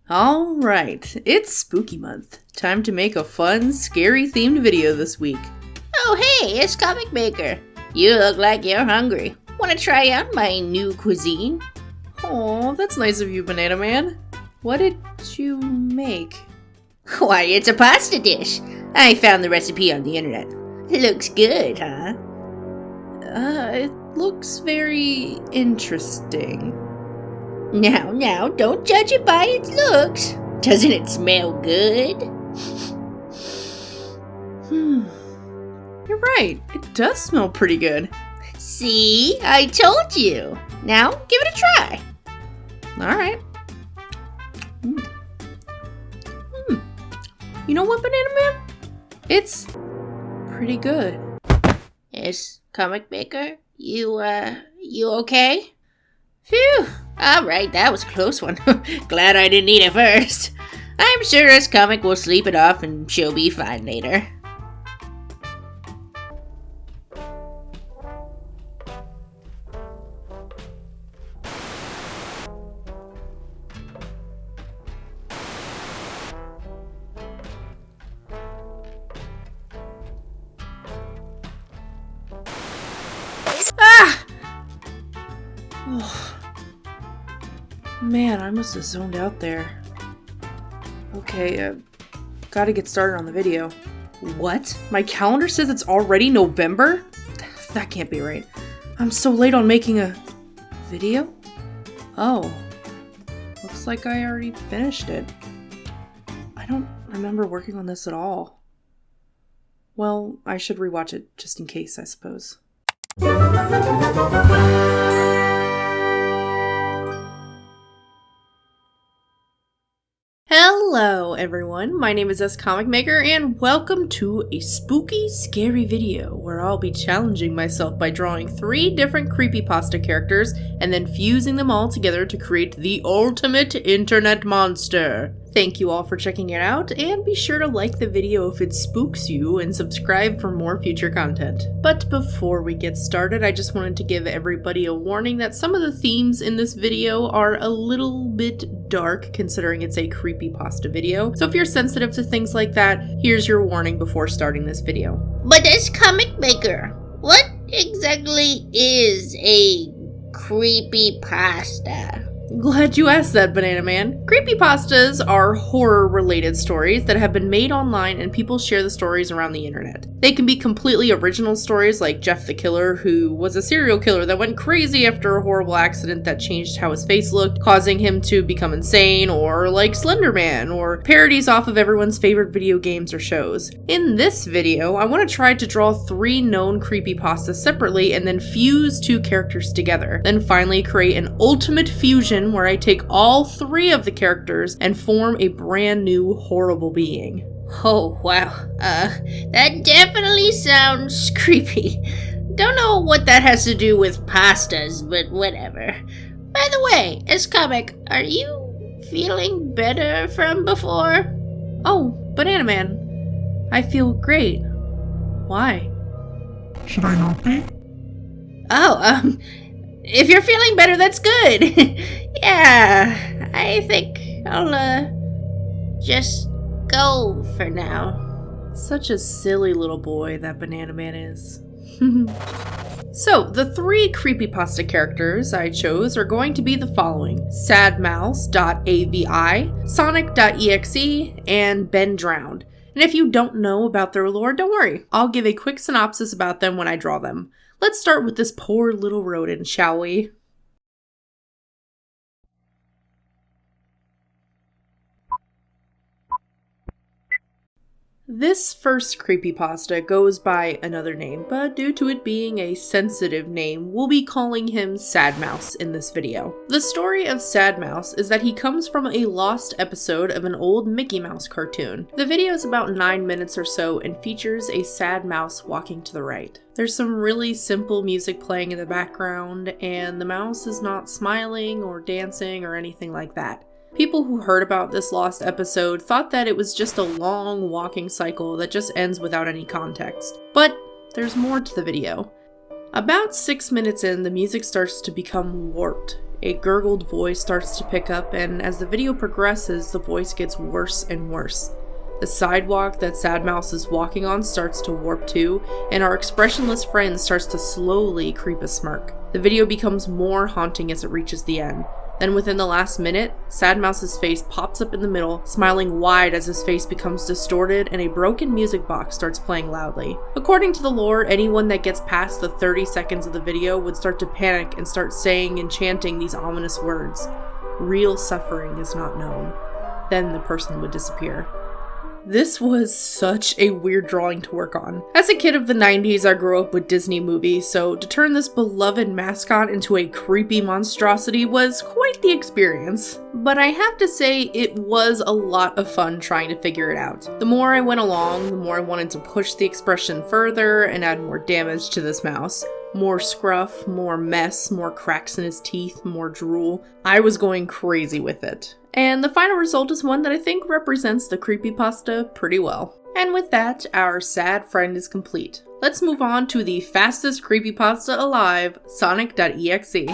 Alright, it's spooky month. Time to make a fun, scary themed video this week. Oh hey, it's Comic Maker. You look like you're hungry. Wanna try out my new cuisine? Oh, that's nice of you, Banana Man. What did you make? Why, it's a pasta dish. I found the recipe on the internet. Looks good, huh? It looks very interesting. Now, don't judge it by its looks. Doesn't it smell good? You're right, it does smell pretty good. See, I told you. Now, give it a try. Alright. You know what, Banana Man? It's pretty good. Yes, Comic Maker? You okay? Phew, alright, that was a close one. Glad I didn't eat it first. I'm sure this comic will sleep it off and she'll be fine later. Man, I must have zoned out there. Okay, gotta get started on the video. What? My calendar says it's already November? That can't be right. I'm so late on making a video? Oh. Looks like I already finished it. I don't remember working on this at all. Well, I should rewatch it just in case, I suppose. Hello everyone, my name is Comic Maker and welcome to a spooky, scary video where I'll be challenging myself by drawing 3 different creepypasta characters and then fusing them all together to create the ultimate internet monster. Thank you all for checking it out, and be sure to like the video if it spooks you and subscribe for more future content. But before we get started, I just wanted to give everybody a warning that some of the themes in this video are a little bit dark considering it's a creepypasta video. So if you're sensitive to things like that, here's your warning before starting this video. But as Comic Maker, what exactly is a creepypasta? Glad you asked that, Banana Man. Creepypastas are horror-related stories that have been made online and people share the stories around the internet. They can be completely original stories like Jeff the Killer, who was a serial killer that went crazy after a horrible accident that changed how his face looked, causing him to become insane, or like Slender Man, or parodies off of everyone's favorite video games or shows. In this video, I want to try to draw 3 known creepypastas separately and then fuse 2 characters together. Then finally create an ultimate fusion where I take all 3 of the characters and form a brand new horrible being. Oh wow, that definitely sounds creepy. Don't know what that has to do with pastas, but whatever. By the way, as Comic, are you feeling better from before? Oh, Banana Man, I feel great. Why? Should I not be? Oh, if you're feeling better, that's good. Yeah, I think I'll, just go for now. Such a silly little boy that Banana Man is. So, the 3 creepypasta characters I chose are going to be the following: Sadmouse.AVI, Sonic.exe, and Ben Drowned. And if you don't know about their lore, don't worry. I'll give a quick synopsis about them when I draw them. Let's start with this poor little rodent, shall we? This first creepypasta goes by another name, but due to it being a sensitive name, we'll be calling him Sadmouse in this video. The story of Sadmouse is that he comes from a lost episode of an old Mickey Mouse cartoon. The video is about 9 minutes or so and features a sad mouse walking to the right. There's some really simple music playing in the background, and the mouse is not smiling or dancing or anything like that. People who heard about this lost episode thought that it was just a long walking cycle that just ends without any context. But there's more to the video. About 6 minutes in, the music starts to become warped, A gurgled voice starts to pick up, and as the video progresses, the voice gets worse and worse. The sidewalk that Sadmouse is walking on starts to warp too, and our expressionless friend starts to slowly creep a smirk. The video becomes more haunting as it reaches the end. Then within the last minute, Sadmouse's face pops up in the middle, smiling wide as his face becomes distorted and a broken music box starts playing loudly. According to the lore, anyone that gets past the 30 seconds of the video would start to panic and start saying and chanting these ominous words. Real suffering is not known. Then the person would disappear. This was such a weird drawing to work on. As a kid of the 90s, I grew up with Disney movies, so to turn this beloved mascot into a creepy monstrosity was quite the experience. But I have to say, it was a lot of fun trying to figure it out. The more I went along, the more I wanted to push the expression further and add more damage to this mouse. More scruff, more mess, more cracks in his teeth, more drool. I was going crazy with it. And the final result is one that I think represents the creepypasta pretty well. And with that, our sad friend is complete. Let's move on to the fastest creepypasta alive, Sonic.exe.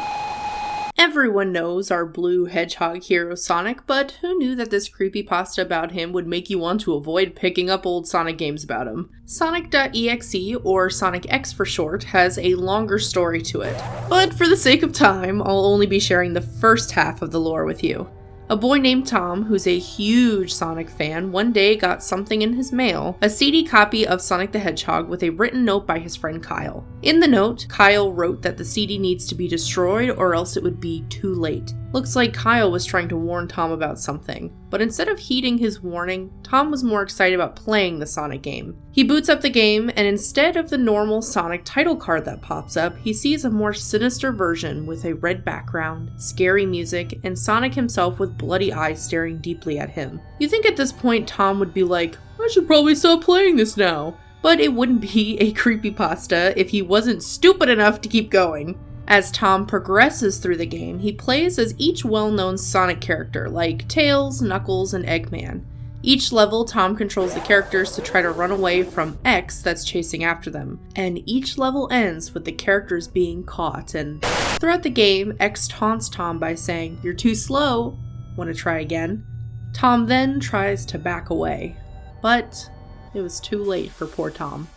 Everyone knows our blue hedgehog hero Sonic, but who knew that this creepypasta about him would make you want to avoid picking up old Sonic games about him? Sonic.exe, or Sonic.exe for short, has a longer story to it. But for the sake of time, I'll only be sharing the first half of the lore with you. A boy named Tom, who's a huge Sonic fan, one day got something in his mail, a CD copy of Sonic the Hedgehog with a written note by his friend Kyle. In the note, Kyle wrote that the CD needs to be destroyed or else it would be too late. Looks like Kyle was trying to warn Tom about something, but instead of heeding his warning, Tom was more excited about playing the Sonic game. He boots up the game, and instead of the normal Sonic title card that pops up, he sees a more sinister version with a red background, scary music, and Sonic himself with bloody eyes staring deeply at him. You think at this point Tom would be like, I should probably stop playing this now. But it wouldn't be a creepypasta if he wasn't stupid enough to keep going. As Tom progresses through the game, he plays as each well-known Sonic character like Tails, Knuckles, and Eggman. Each level, Tom controls the characters to try to run away from X that's chasing after them, and each level ends with the characters being caught, and throughout the game, X taunts Tom by saying, "You're too slow, wanna try again?" Tom then tries to back away, but it was too late for poor Tom.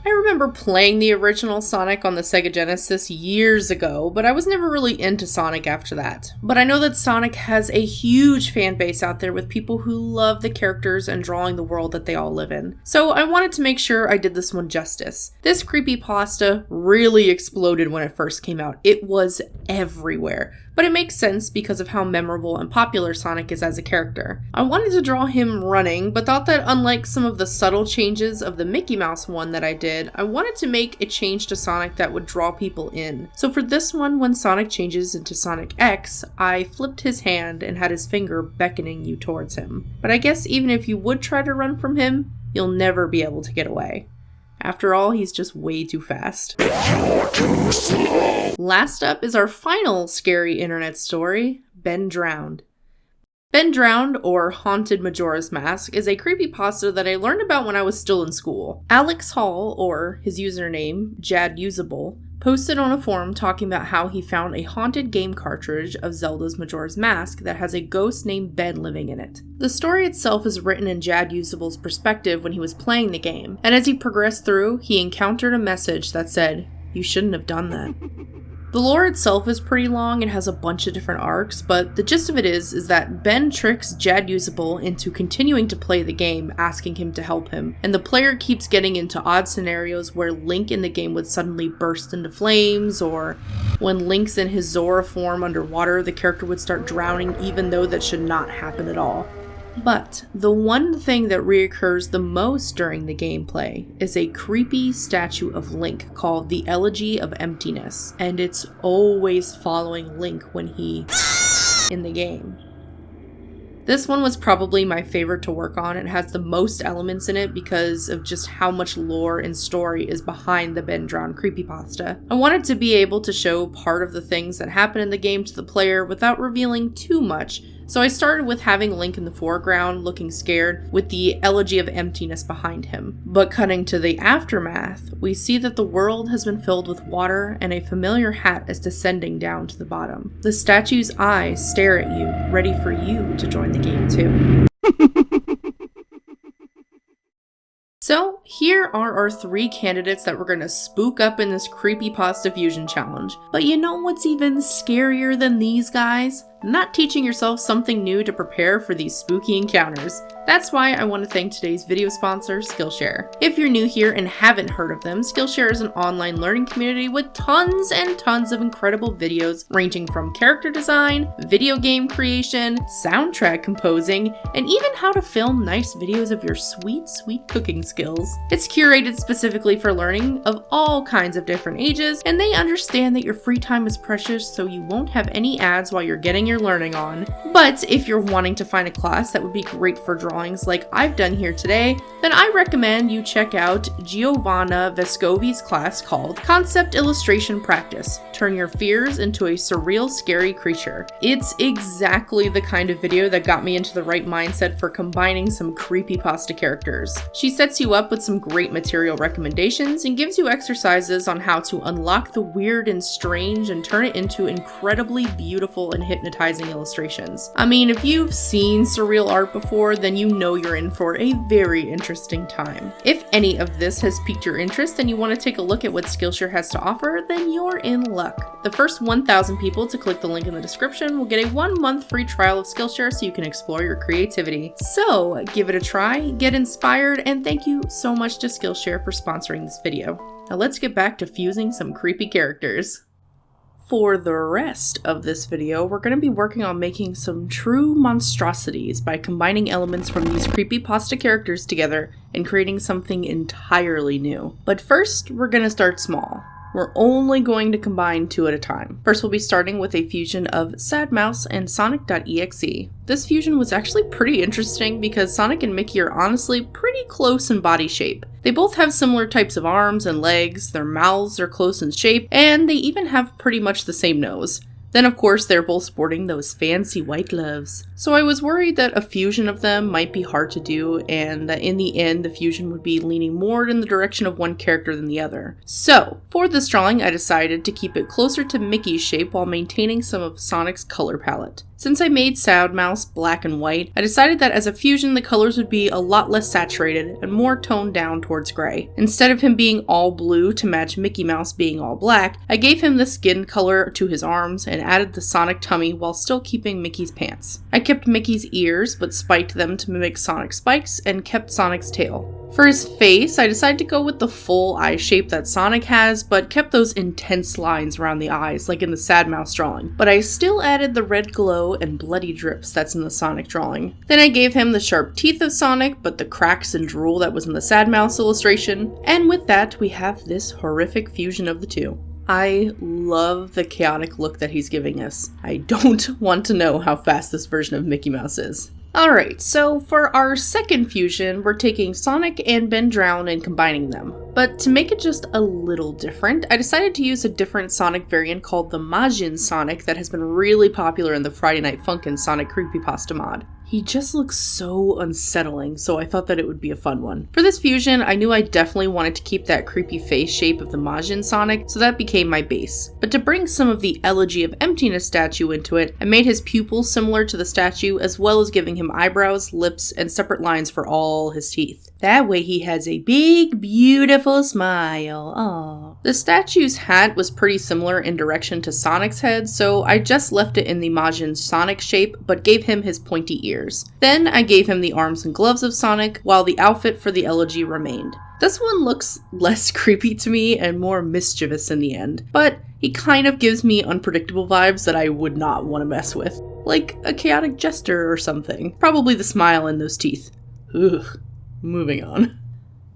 I remember playing the original Sonic on the Sega Genesis years ago, but I was never really into Sonic after that. But I know that Sonic has a huge fan base out there with people who love the characters and drawing the world that they all live in. So I wanted to make sure I did this one justice. This creepypasta really exploded when it first came out. It was everywhere. But it makes sense because of how memorable and popular Sonic is as a character. I wanted to draw him running, but thought that unlike some of the subtle changes of the Mickey Mouse one that I did, I wanted to make a change to Sonic that would draw people in. So for this one, when Sonic changes into Sonic.exe, I flipped his hand and had his finger beckoning you towards him. But I guess even if you would try to run from him, you'll never be able to get away. After all, he's just way too fast. You're too slow. Last up is our final scary internet story, Ben Drowned. Ben Drowned, or Haunted Majora's Mask, is a creepypasta that I learned about when I was still in school. Alex Hall, or his username, JadUsable, posted on a forum talking about how he found a haunted game cartridge of Zelda's Majora's Mask that has a ghost named Ben living in it. The story itself is written in JadUsable's perspective when he was playing the game, and as he progressed through, he encountered a message that said, "You shouldn't have done that." The lore itself is pretty long and has a bunch of different arcs, but the gist of it is that Ben tricks JadUsable into continuing to play the game, asking him to help him, and the player keeps getting into odd scenarios where Link in the game would suddenly burst into flames, or when Link's in his Zora form underwater, the character would start drowning even though that should not happen at all. But the one thing that reoccurs the most during the gameplay is a creepy statue of Link called the Elegy of Emptiness, and it's always following Link when he's in the game. This one was probably my favorite to work on. It has the most elements in it because of just how much lore and story is behind the Ben Drowned creepypasta. I wanted to be able to show part of the things that happen in the game to the player without revealing too much, So I started with having Link in the foreground looking scared with the elegy of emptiness behind him. But cutting to the aftermath, we see that the world has been filled with water and a familiar hat is descending down to the bottom. The statue's eyes stare at you, ready for you to join the game too. So, here are our 3 candidates that we're gonna spook up in this Creepypasta Fusion Challenge. But you know what's even scarier than these guys? Not teaching yourself something new to prepare for these spooky encounters. That's why I want to thank today's video sponsor, Skillshare. If you're new here and haven't heard of them, Skillshare is an online learning community with tons and tons of incredible videos ranging from character design, video game creation, soundtrack composing, and even how to film nice videos of your sweet cooking skills. It's curated specifically for learning of all kinds of different ages, and they understand that your free time is precious, so you won't have any ads while you're getting your learning on. But if you're wanting to find a class that would be great for drawings like I've done here today, then I recommend you check out Giovanna Vescovi's class called Concept Illustration Practice. Turn your fears into a surreal, scary creature. It's exactly the kind of video that got me into the right mindset for combining some creepypasta characters. She sets you up with some great material recommendations and gives you exercises on how to unlock the weird and strange and turn it into incredibly beautiful and hypnotizing illustrations. I mean, if you've seen surreal art before, then you know you're in for a very interesting time. If any of this has piqued your interest and you want to take a look at what Skillshare has to offer, then you're in luck. The first 1,000 people to click the link in the description will get a 1-month free trial of Skillshare so you can explore your creativity. So give it a try, get inspired, and thank you so much to Skillshare for sponsoring this video. Now let's get back to fusing some creepy characters. For the rest of this video, we're going to be working on making some true monstrosities by combining elements from these creepypasta characters together and creating something entirely new. But first, we're going to start small. We're only going to combine 2 at a time. First, we'll be starting with a fusion of Sadmouse and Sonic.exe. This fusion was actually pretty interesting because Sonic and Mickey are honestly pretty close in body shape. They both have similar types of arms and legs, their mouths are close in shape, and they even have pretty much the same nose. Then of course they're both sporting those fancy white gloves. So I was worried that a fusion of them might be hard to do and that in the end the fusion would be leaning more in the direction of one character than the other. So for this drawing I decided to keep it closer to Mickey's shape while maintaining some of Sonic's color palette. Since I made Sadmouse black and white, I decided that as a fusion the colors would be a lot less saturated and more toned down towards gray. Instead of him being all blue to match Mickey Mouse being all black, I gave him the skin color to his arms and added the Sonic tummy while still keeping Mickey's pants. I kept Mickey's ears but spiked them to mimic Sonic's spikes and kept Sonic's tail. For his face, I decided to go with the full eye shape that Sonic has, but kept those intense lines around the eyes like in the Sadmouse drawing. But I still added the red glow and bloody drips that's in the Sonic drawing. Then I gave him the sharp teeth of Sonic, but the cracks and drool that was in the Sadmouse illustration. And with that, we have this horrific fusion of the two. I love the chaotic look that he's giving us. I don't want to know how fast this version of Mickey Mouse is. Alright, so for our second fusion, we're taking Sonic and Ben Drown and combining them. But to make it just a little different, I decided to use a different Sonic variant called the Majin Sonic that has been really popular in the Friday Night Funkin' Sonic Creepypasta mod. He just looks so unsettling, so I thought that it would be a fun one. For this fusion, I knew I definitely wanted to keep that creepy face shape of the Majin Sonic, so that became my base. But to bring some of the Elegy of Emptiness statue into it, I made his pupils similar to the statue, as well as giving him eyebrows, lips, and separate lines for all his teeth. That way he has a big, beautiful smile. Aww. The statue's hat was pretty similar in direction to Sonic's head, so I just left it in the Majin Sonic shape, but gave him his pointy ears. Then I gave him the arms and gloves of Sonic, while the outfit for the elegy remained. This one looks less creepy to me and more mischievous in the end, but he kind of gives me unpredictable vibes that I would not want to mess with. Like a chaotic jester or something. Probably the smile and those teeth. Ugh. Moving on.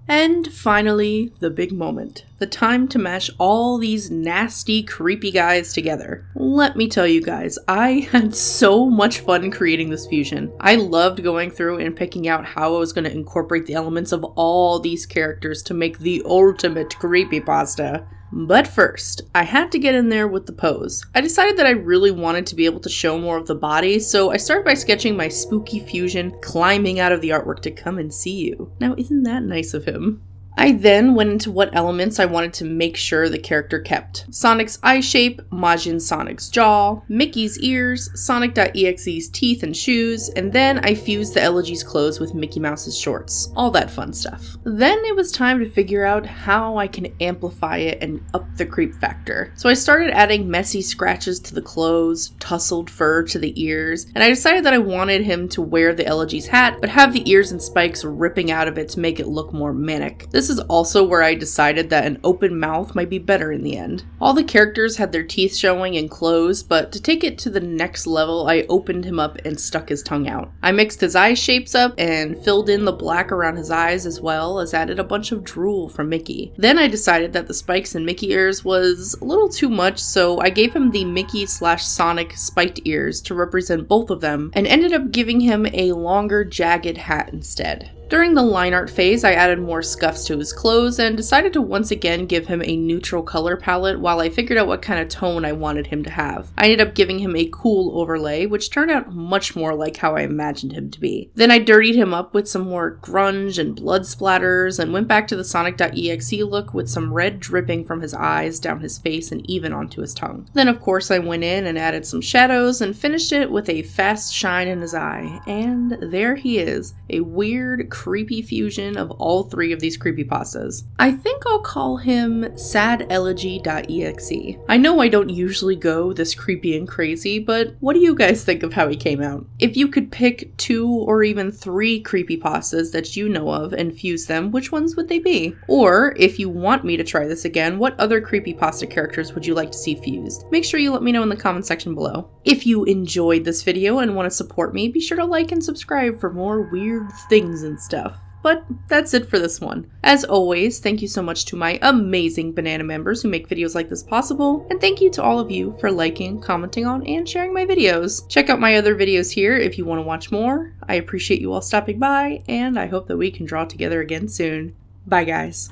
And finally, the big moment. The time to mash all these nasty, creepy guys together. Let me tell you guys, I had so much fun creating this fusion. I loved going through and picking out how I was going to incorporate the elements of all these characters to make the ultimate creepypasta. But first, I had to get in there with the pose. I decided that I really wanted to be able to show more of the body, so I started by sketching my spooky fusion climbing out of the artwork to come and see you. Now, isn't that nice of him? I then went into what elements I wanted to make sure the character kept. Sonic's eye shape, Majin Sonic's jaw, Mickey's ears, Sonic.exe's teeth and shoes, and then I fused the Elegy's clothes with Mickey Mouse's shorts. All that fun stuff. Then it was time to figure out how I can amplify it and up the creep factor. So I started adding messy scratches to the clothes, tussled fur to the ears, and I decided that I wanted him to wear the Elegy's hat, but have the ears and spikes ripping out of it to make it look more manic. This is also where I decided that an open mouth might be better in the end. All the characters had their teeth showing and closed, but to take it to the next level, I opened him up and stuck his tongue out. I mixed his eye shapes up and filled in the black around his eyes, as well as added a bunch of drool from Mickey. Then I decided that the spikes in Mickey ears was a little too much, so I gave him the Mickey/Sonic spiked ears to represent both of them, and ended up giving him a longer jagged hat instead. During the line art phase, I added more scuffs to his clothes and decided to once again give him a neutral color palette while I figured out what kind of tone I wanted him to have. I ended up giving him a cool overlay, which turned out much more like how I imagined him to be. Then I dirtied him up with some more grunge and blood splatters and went back to the Sonic.exe look with some red dripping from his eyes, down his face, and even onto his tongue. Then of course I went in and added some shadows and finished it with a fast shine in his eye. And there he is, a weird, creepy fusion of all three of these creepypastas. I think I'll call him Sadelegy.exe. I know I don't usually go this creepy and crazy, but what do you guys think of how he came out? If you could pick 2 or even 3 creepypastas that you know of and fuse them, which ones would they be? Or, if you want me to try this again, what other creepypasta characters would you like to see fused? Make sure you let me know in the comment section below. If you enjoyed this video and want to support me, be sure to like and subscribe for more weird things and stuff. But that's it for this one. As always, thank you so much to my amazing banana members who make videos like this possible, and thank you to all of you for liking, commenting on, and sharing my videos. Check out my other videos here if you want to watch more. I appreciate you all stopping by, and I hope that we can draw together again soon. Bye guys.